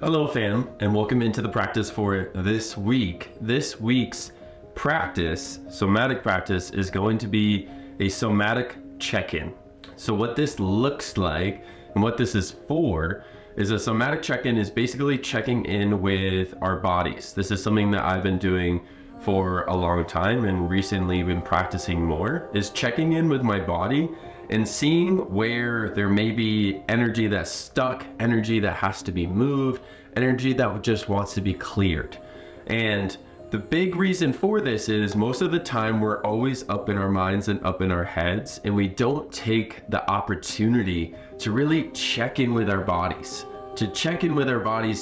Hello fam, and welcome into the practice for this week. This week's practice, somatic practice, is going to be a somatic check-in. So what this looks like and what this is for is a somatic check-in is basically checking in with our bodies. This is something that I've been doing for a long time and recently been practicing more, is checking in with my body and seeing where there may be energy that's stuck, energy that has to be moved, energy that just wants to be cleared. And the big reason for this is most of the time we're always up in our minds and up in our heads, and we don't take the opportunity to really check in with our bodies,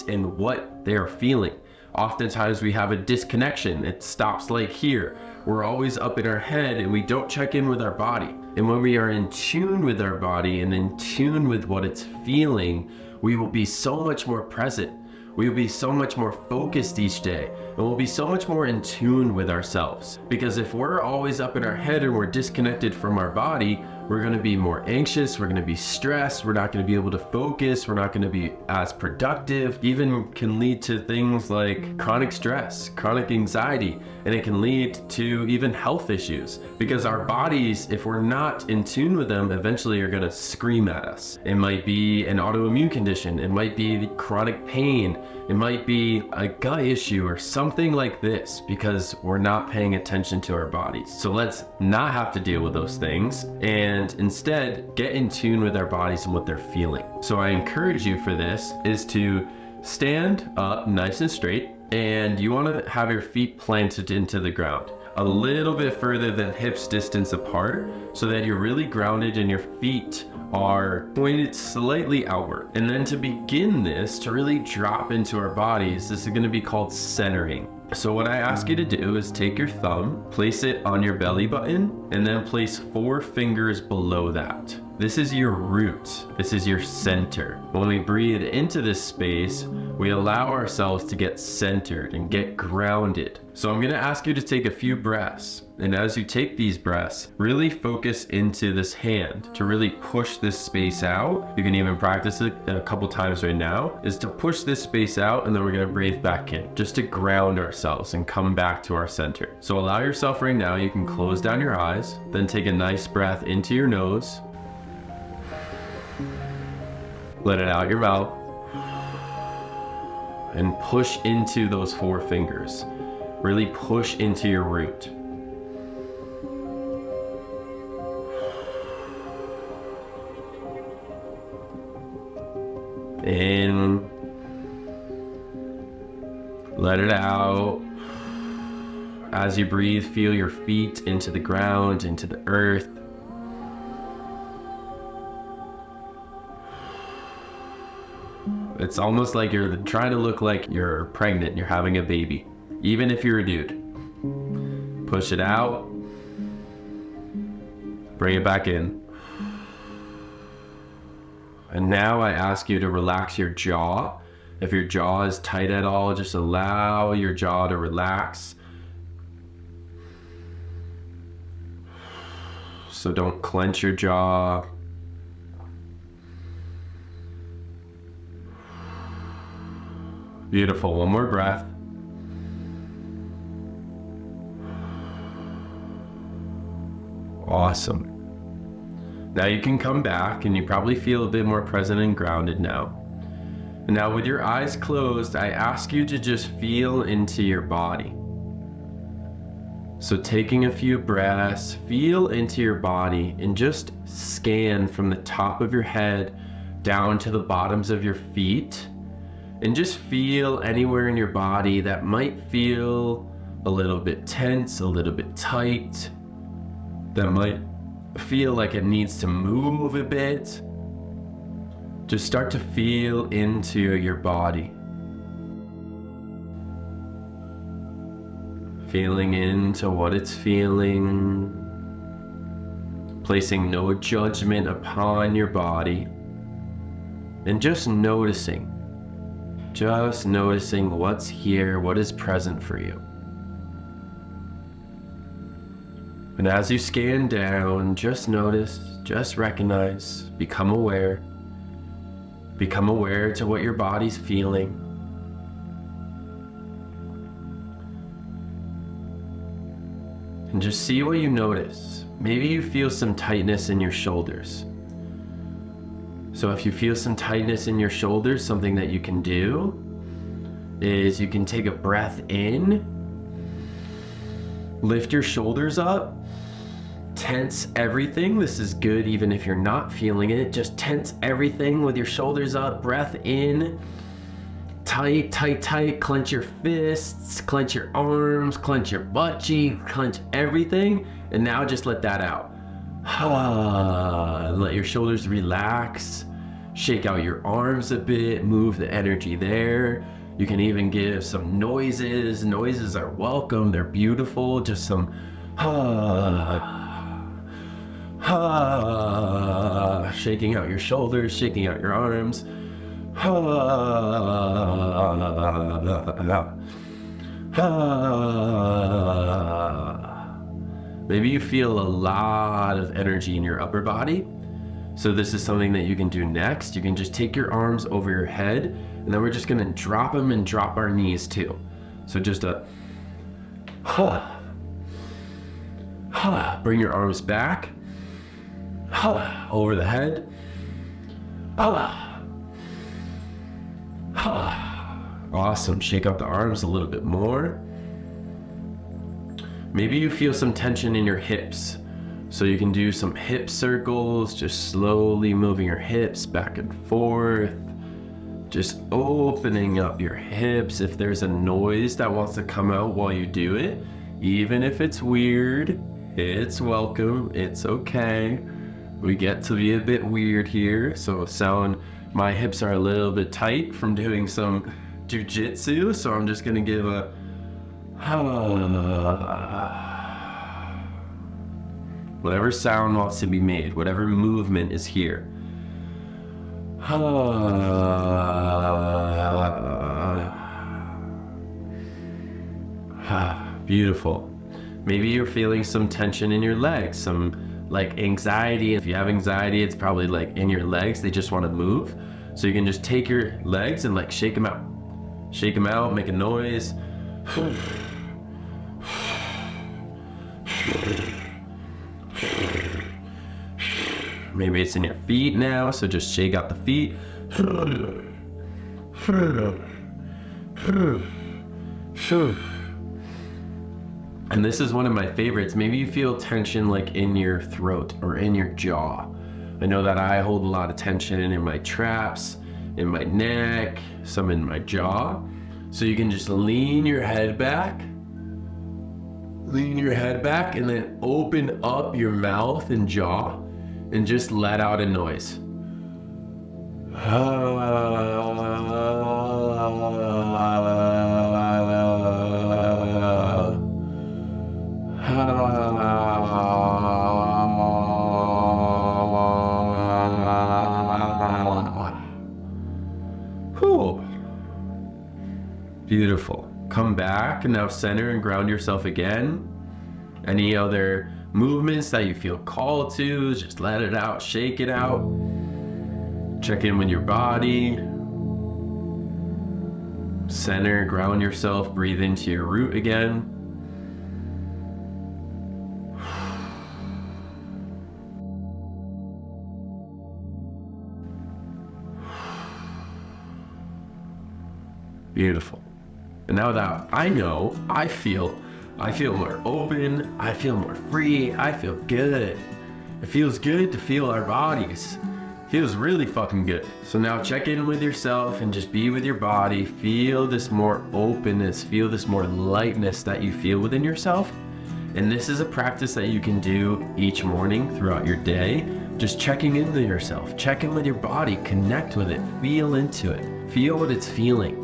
and what they're feeling. Oftentimes we have a disconnection. It stops like here. We're always up in our head and we don't check in with our body. And when we are in tune with our body and in tune with what it's feeling, we will be so much more present. We will be so much more focused each day, and we'll be so much more in tune with ourselves. Because if we're always up in our head and we're disconnected from our body, we're going to be more anxious, we're going to be stressed, we're not going to be able to focus, we're not going to be as productive, even can lead to things like chronic stress, chronic anxiety, and it can lead to even health issues. Because our bodies, if we're not in tune with them, eventually are going to scream at us. It might be an autoimmune condition, it might be chronic pain, it might be a gut issue or something like this, because we're not paying attention to our bodies. So let's not have to deal with those things and instead get in tune with our bodies and what they're feeling. So I encourage you for this is to stand up nice and straight, and you want to have your feet planted into the ground a little bit further than hips distance apart, so that you're really grounded and your feet are pointed slightly outward. And then to begin this, to really drop into our bodies, this is going to be called centering. So what I ask you to do is take your thumb, place it on your belly button, and then place 4 fingers below that. This is your root. This is your center. When we breathe into this space, we allow ourselves to get centered and get grounded. So I'm going to ask you to take a few breaths. And as you take these breaths, really focus into this hand to really push this space out. You can even practice it a couple times right now, is to push this space out, and then we're going to breathe back in just to ground ourselves and come back to our center. So allow yourself right now, you can close down your eyes, then take a nice breath into your nose. Let it out your mouth and push into those 4 fingers. Really push into your root. In, let it out. As you breathe, feel your feet into the ground, into the earth. It's almost like you're trying to look like you're pregnant, you're having a baby, even if you're a dude. Push it out. Bring it back in. And now I ask you to relax your jaw. If your jaw is tight at all, just allow your jaw to relax. So don't clench your jaw. Beautiful. One more breath. Awesome. Now you can come back and you probably feel a bit more present and grounded now. And now with your eyes closed, I ask you to just feel into your body. So taking a few breaths, feel into your body and just scan from the top of your head down to the bottoms of your feet. And just feel anywhere in your body that might feel a little bit tense, a little bit tight, that might feel like it needs to move a bit. Just start to feel into your body. Feeling into what it's feeling. Placing no judgment upon your body. And just noticing what's here, what is present for you. And as you scan down, just notice, just recognize, become aware to what your body's feeling. And just see what you notice. Maybe you feel some tightness in your shoulders. So if you feel some tightness in your shoulders, something that you can do is you can take a breath in, lift your shoulders up, tense everything. This is good even if you're not feeling it. Just tense everything with your shoulders up, breath in, tight, tight, tight. Clench your fists, clench your arms, clench your butt cheek, clench everything. And now just let that out. Let your shoulders relax. Shake out your arms a bit, move the energy there. You can even give some noises. Noises are welcome, they're beautiful. Just some shaking out your shoulders, shaking out your arms. Maybe you feel a lot of energy in your upper body. So this is something that you can do next. You can just take your arms over your head, and then we're just gonna drop them and drop our knees too. So just a bring your arms back, over the head, awesome. Shake out the arms a little bit more. Maybe you feel some tension in your hips. So you can do some hip circles, just slowly moving your hips back and forth. Just opening up your hips. If there's a noise that wants to come out while you do it, even if it's weird, it's welcome, it's okay. We get to be a bit weird here. So my hips are a little bit tight from doing some jujitsu. So I'm just gonna give a whatever sound wants to be made, whatever movement is here. Beautiful. Maybe you're feeling some tension in your legs, some like anxiety. If you have anxiety, it's probably like in your legs, they just want to move. So you can just take your legs and like shake them out. Shake them out, make a noise. Maybe it's in your feet now, so just shake out the feet. And this is one of my favorites. Maybe you feel tension like in your throat or in your jaw. I know that I hold a lot of tension in my traps, in my neck, some in my jaw. So you can just lean your head back. Lean your head back and then open up your mouth and jaw and just let out a noise. Cool. Beautiful. Come back and now center and ground yourself again. Any other movements that you feel called to, just let it out, shake it out. Check in with your body. Center, ground yourself, breathe into your root again. Beautiful. And now that I know, I feel more open, I feel more free, I feel good. It feels good to feel our bodies. It feels really fucking good. So now check in with yourself and just be with your body. Feel this more openness, feel this more lightness that you feel within yourself. And this is a practice that you can do each morning throughout your day. Just checking in with yourself, check in with your body, connect with it, feel into it, feel what it's feeling,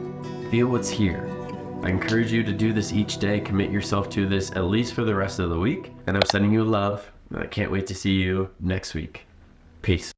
feel what's here. I encourage you to do this each day. Commit yourself to this at least for the rest of the week. And I'm sending you love. I can't wait to see you next week. Peace.